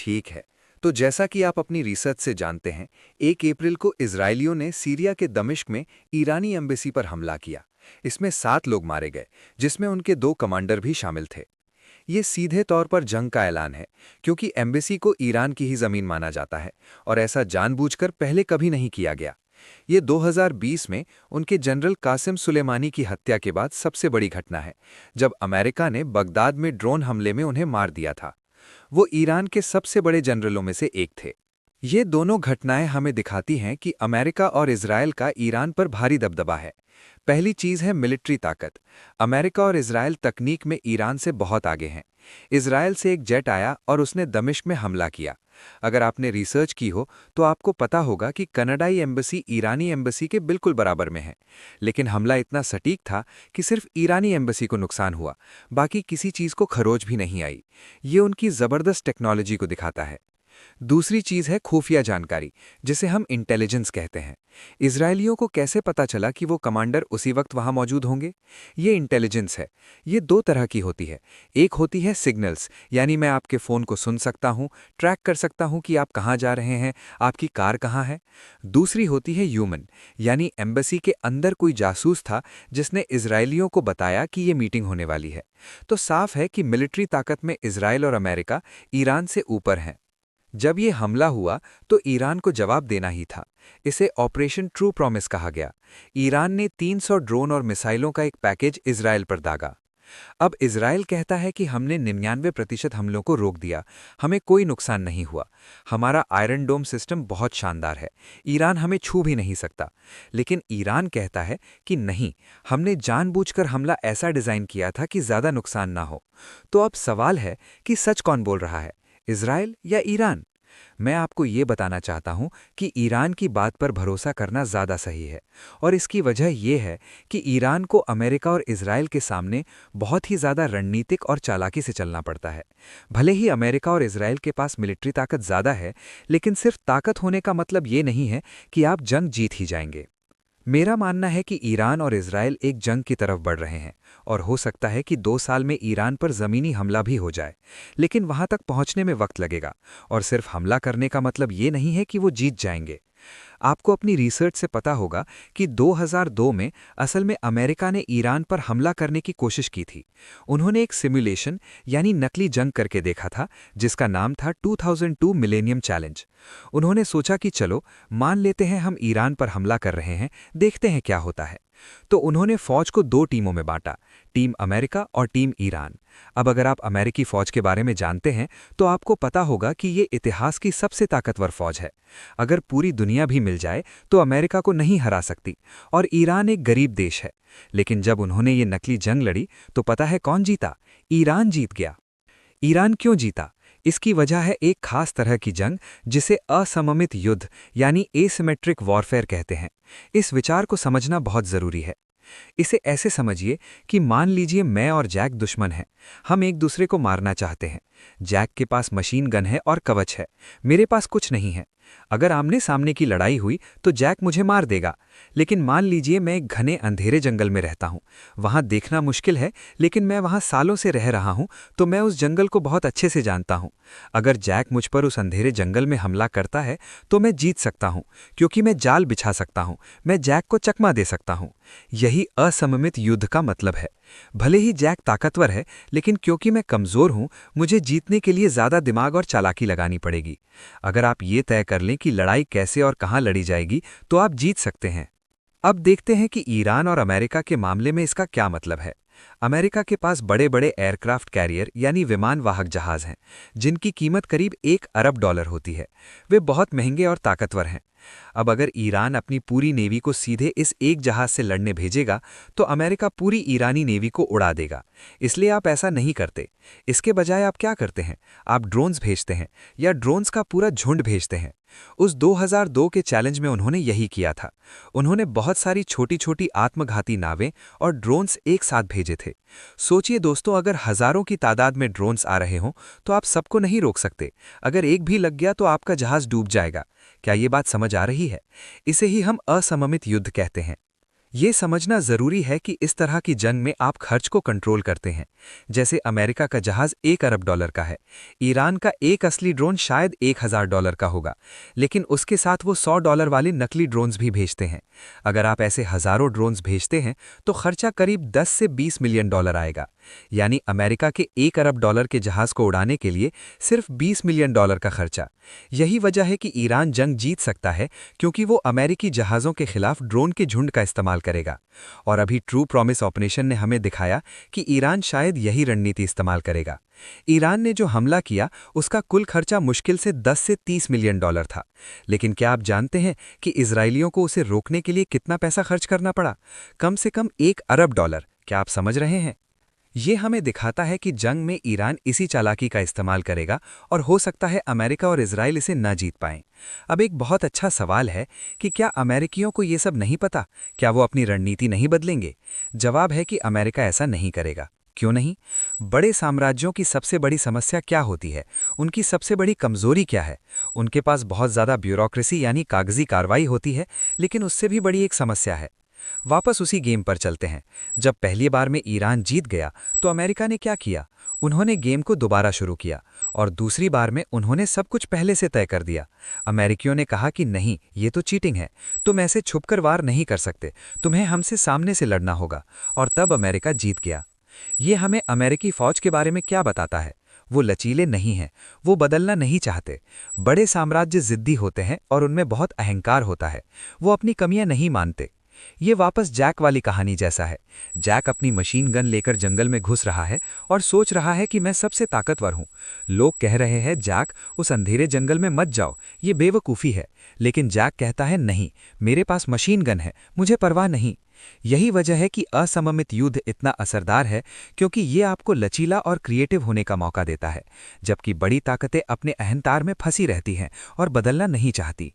ठीक है। तो जैसा कि आप अपनी रिसर्च से जानते हैं, 1 अप्रैल को इजरायलियों ने सीरिया के दमिश्क में ईरानी एम्बेसी पर हमला किया। इसमें 7 लोग मारे गए, जिसमें उनके 2 कमांडर भी शामिल थे। ये सीधे तौर पर जंग का ऐलान है, क्योंकि एम्बेसी को ईरान की ही जमीन माना जाता है और ऐसा जानबूझकर पहले कभी नहीं किया गया। ये 2020 में उनके जनरल कासिम सुलेमानी की हत्या के बाद सबसे बड़ी घटना है, जब अमेरिका ने बगदाद में ड्रोन हमले में उन्हें मार दिया था। वो ईरान के सबसे बड़े जनरलों में से एक थे। ये दोनों घटनाएं हमें दिखाती हैं कि अमेरिका और इजरायल का ईरान पर भारी दबदबा है। पहली चीज है मिलिट्री ताकत। अमेरिका और इजरायल तकनीक में ईरान से बहुत आगे हैं। इजरायल से एक जेट आया और उसने दमिश्क में हमला किया। अगर आपने रिसर्च की हो तो आपको पता होगा कि कनाडाई एम्बेसी ईरानी एम्बेसी के बिल्कुल बराबर में है। लेकिन हमला इतना सटीक था कि सिर्फ ईरानी एम्बेसी को नुकसान हुआ, बाकी किसी चीज को खरोच भी नहीं आई। ये उनकी जबरदस्त टेक्नोलॉजी को दिखाता है। दूसरी चीज है खुफिया जानकारी, जिसे हम इंटेलिजेंस कहते हैं। इजरायलियों को कैसे पता चला कि वो कमांडर उसी वक्त वहां मौजूद होंगे? ये इंटेलिजेंस है। ये 2 तरह की होती है। एक होती है सिग्नल्स, यानी मैं आपके फ़ोन को सुन सकता हूं, ट्रैक कर सकता हूं कि आप कहां जा रहे हैं, आपकी कार कहां है। दूसरी होती है ह्यूमन, यानी एम्बेसी के अंदर कोई जासूस था जिसने इजरायलियों को बताया कि ये मीटिंग होने वाली है। तो साफ है कि मिलिट्री ताकत में इजरायल और अमेरिका ईरान से ऊपर हैं। जब ये हमला हुआ तो ईरान को जवाब देना ही था। इसे ऑपरेशन ट्रू प्रॉमिस कहा गया। ईरान ने 300 ड्रोन और मिसाइलों का एक पैकेज इजरायल पर दागा। अब इजरायल कहता है कि हमने 99% हमलों को रोक दिया, हमें कोई नुकसान नहीं हुआ, हमारा आयरन डोम सिस्टम बहुत शानदार है, ईरान हमें छू भी नहीं सकता। लेकिन ईरान कहता है कि नहीं, हमने जानबूझकर हमला ऐसा डिज़ाइन किया था कि ज़्यादा नुकसान ना हो। तो अब सवाल है कि सच कौन बोल रहा है, इजरायल या ईरान? मैं आपको ये बताना चाहता हूं कि ईरान की बात पर भरोसा करना ज़्यादा सही है। और इसकी वजह यह है कि ईरान को अमेरिका और इजरायल के सामने बहुत ही ज़्यादा रणनीतिक और चालाकी से चलना पड़ता है। भले ही अमेरिका और इजरायल के पास मिलिट्री ताकत ज़्यादा है, लेकिन सिर्फ ताकत होने का मतलब ये नहीं है कि आप जंग जीत ही जाएंगे। मेरा मानना है कि ईरान और इजरायल एक जंग की तरफ बढ़ रहे हैं और हो सकता है कि 2 साल में ईरान पर ज़मीनी हमला भी हो जाए। लेकिन वहां तक पहुंचने में वक्त लगेगा और सिर्फ हमला करने का मतलब ये नहीं है कि वो जीत जाएंगे। आपको अपनी रिसर्च से पता होगा कि 2002 में असल में अमेरिका ने ईरान पर हमला करने की कोशिश की थी। उन्होंने एक सिमुलेशन यानी नकली जंग करके देखा था, जिसका नाम था 2002 मिलेनियम चैलेंज। उन्होंने सोचा कि चलो मान लेते हैं हम ईरान पर हमला कर रहे हैं, देखते हैं क्या होता है। तो उन्होंने फौज को 2 टीमों में बांटा, टीम अमेरिका और टीम ईरान। अब अगर आप अमेरिकी फौज के बारे में जानते हैं तो आपको पता होगा कि ये इतिहास की सबसे ताकतवर फौज है। अगर पूरी दुनिया भी मिल जाए तो अमेरिका को नहीं हरा सकती। और ईरान एक गरीब देश है। लेकिन जब उन्होंने ये नकली जंग लड़ी तो पता है कौन जीता? ईरान जीत गया। ईरान क्यों जीता? इसकी वजह है एक खास तरह की जंग, जिसे असममित युद्ध यानी एसिमेट्रिक वॉरफेयर कहते हैं। इस विचार को समझना बहुत जरूरी है। इसे ऐसे समझिए कि मान लीजिए मैं और जैक दुश्मन हैं। हम एक दूसरे को मारना चाहते हैं। जैक के पास मशीन गन है और कवच है, मेरे पास कुछ नहीं है। अगर आमने सामने की लड़ाई हुई तो जैक मुझे मार देगा। लेकिन मान लीजिए मैं एक घने अंधेरे जंगल में रहता हूँ। वहाँ देखना मुश्किल है, लेकिन मैं वहाँ सालों से रह रहा हूँ, तो मैं उस जंगल को बहुत अच्छे से जानता हूँ। अगर जैक मुझ पर उस अंधेरे जंगल में हमला करता है तो मैं जीत सकता हूँ, क्योंकि मैं जाल बिछा सकता हूँ, मैं जैक को चकमा दे सकता हूँ। यही असममित युद्ध का मतलब है। भले ही जैक ताकतवर है, लेकिन क्योंकि मैं कमज़ोर हूँ, मुझे जीतने के लिए ज़्यादा दिमाग और चालाकी लगानी पड़ेगी। अगर आप ये तय कर लें कि लड़ाई कैसे और कहाँ लड़ी जाएगी, तो आप जीत सकते हैं। अब देखते हैं कि ईरान और अमेरिका के मामले में इसका क्या मतलब है। अमेरिका के पास बड़े बड़े एयरक्राफ्ट कैरियर यानी विमान वाहक जहाज हैं, जिनकी कीमत करीब $1 अरब होती है। वे बहुत महंगे और ताकतवर हैं। अब अगर ईरान अपनी पूरी नेवी को सीधे इस एक जहाज से लड़ने भेजेगा तो अमेरिका पूरी ईरानी नेवी को उड़ा देगा। इसलिए आप ऐसा नहीं करते। इसके बजाय आप क्या करते हैं? आप ड्रोन्स भेजते हैं, या ड्रोन्स का पूरा झुंड भेजते हैं। उस 2002 के चैलेंज में उन्होंने यही किया था। उन्होंने बहुत सारी छोटी छोटी आत्मघाती नावें और ड्रोन्स एक साथ भेजे थे। सोचिए दोस्तों, अगर हजारों की तादाद में ड्रोन्स आ रहे हों तो आप सबको नहीं रोक सकते। अगर एक भी लग गया तो आपका जहाज डूब जाएगा। क्या ये बात समझ आ रही है? इसे ही हम असममित युद्ध कहते हैं। ये समझना जरूरी है कि इस तरह की जंग में आप खर्च को कंट्रोल करते हैं। जैसे अमेरिका का जहाज $1 अरब का है, ईरान का एक असली ड्रोन शायद $1000 का होगा, लेकिन उसके साथ वो $100 वाले नकली ड्रोन्स भी भेजते हैं। अगर आप ऐसे हजारों ड्रोन्स भेजते हैं तो खर्चा करीब 10 से 20 मिलियन डॉलर आएगा। यानी अमेरिका के $1 अरब के जहाज को उड़ाने के लिए सिर्फ $20 मिलियन का खर्चा। यही वजह है कि ईरान जंग जीत सकता है, क्योंकि वो अमेरिकी जहाज़ों के खिलाफ ड्रोन के झुंड का इस्तेमाल करेगा। और अभी ट्रू प्रॉमिस ऑपरेशन ने हमें दिखाया कि ईरान शायद यही रणनीति इस्तेमाल करेगा। ईरान ने जो हमला किया उसका कुल खर्चा मुश्किल से 10 से 30 मिलियन डॉलर था। लेकिन क्या आप जानते हैं कि इजरायलियों को उसे रोकने के लिए कितना पैसा खर्च करना पड़ा? कम से कम $1 अरब। क्या आप समझ रहे हैं? ये हमें दिखाता है कि जंग में ईरान इसी चालाकी का इस्तेमाल करेगा और हो सकता है अमेरिका और इजराइल इसे न जीत पाएं। अब एक बहुत अच्छा सवाल है कि क्या अमेरिकियों को ये सब नहीं पता? क्या वो अपनी रणनीति नहीं बदलेंगे? जवाब है कि अमेरिका ऐसा नहीं करेगा। क्यों नहीं? बड़े साम्राज्यों की सबसे बड़ी समस्या क्या होती है? उनकी सबसे बड़ी कमजोरी क्या है? उनके पास बहुत ज़्यादा ब्यूरोक्रेसी यानी कागजी कार्रवाई होती है, लेकिन उससे भी बड़ी एक समस्या है। वापस उसी गेम पर चलते हैं। जब पहली बार में ईरान जीत गया तो अमेरिका ने क्या किया? उन्होंने गेम को दोबारा शुरू किया और दूसरी बार में उन्होंने सब कुछ पहले से तय कर दिया। अमेरिकियों ने कहा कि नहीं, ये तो चीटिंग है, तुम ऐसे छुपकर वार नहीं कर सकते, तुम्हें हमसे सामने से लड़ना होगा। और तब अमेरिका जीत गया। ये हमें अमेरिकी फौज के बारे में क्या बताता है? वो लचीले नहीं हैं, वो बदलना नहीं चाहते। बड़े साम्राज्य जिद्दी होते हैं और उनमें बहुत अहंकार होता है। वो अपनी कमियां नहीं मानते। ये वापस जैक वाली कहानी जैसा है। जैक अपनी मशीन गन लेकर जंगल में घुस रहा है और सोच रहा है कि मैं सबसे ताकतवर हूं। लोग कह रहे हैं, जैक उस अंधेरे जंगल में मत जाओ, ये बेवकूफ़ी है। लेकिन जैक कहता है, नहीं, मेरे पास मशीन गन है, मुझे परवाह नहीं। यही वजह है कि असममित युद्ध इतना असरदार है, क्योंकि ये आपको लचीला और क्रिएटिव होने का मौका देता है, जबकि बड़ी ताकतें अपने अहंकार में फंसी रहती हैं और बदलना नहीं चाहती।